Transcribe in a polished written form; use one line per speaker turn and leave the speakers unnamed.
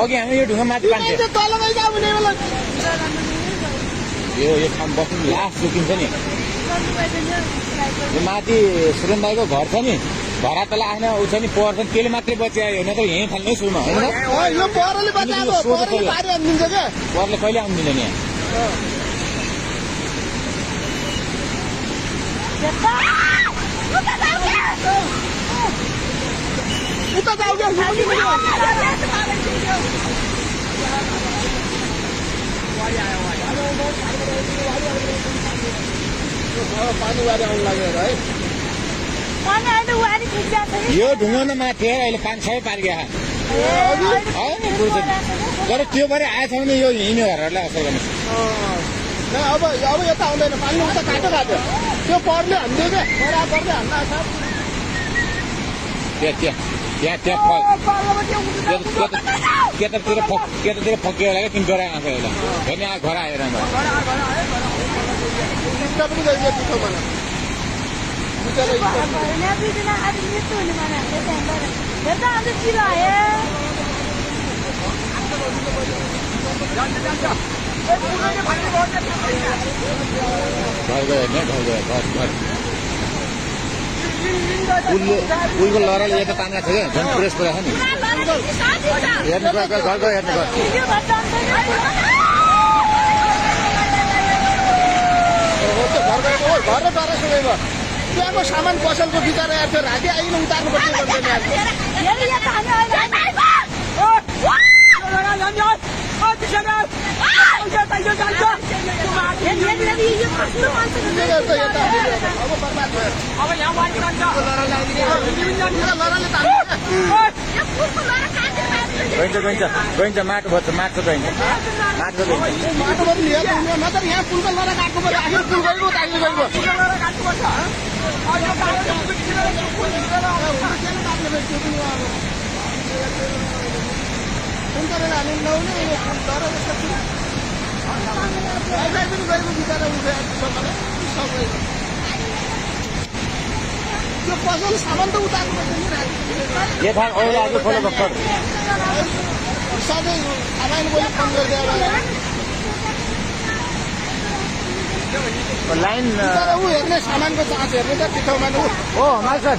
अघि हामी यो ढुङ्गा माथि बाँध्थ्यो यो ठाउँ बस्नु लास्ट जोकिन्छ नि यो माथि सुरेन दाईको घर छ नि घरा तल आफ्ना उ छ नि पोहोर छ त्यसले मात्रै बचायो न त यहीँ फाल्नै सुरुमा होइन पोहोरले कहिले आउँदैन नि यो ढुङ्गा माथि अहिले 5-6 पार्किया तर त्यो भएर आएछ भने यो हिँड्ने घरहरूलाई असर गर्नु
अब यता आउँदैन पानी उता काटो त्यो पर्ने हामीले
त्यतातिर फकियो होला क्या तिमी गएर आएको होला हेर्ने घर आएर उनको लडाले यता तानेको थियो क्या झन् प्रेस गरेको छ नि हेर्नु घर हेर्नु
घर त्यहाँको सामान पसलको बिचरा थियो राति आइन उतार्नु पर्छ
गइन्छ माटो भन्छ माटो गइन्छ माटो
नत्र यहाँ पुलको लडा काट्नु पर्यो आखिर पुल गइगयो त अहिले गइगयो त्यो पसल सामान त उतार्नु पर्छ
ये ठाउँ अहिले आज खोलो भर्खर
सधैँ सामान बोली फोन गरिदिएर
लाइन
ऊ हेर्ने सामानको चार्ज हेर्ने त टिकाउमा
ओ हमारे सर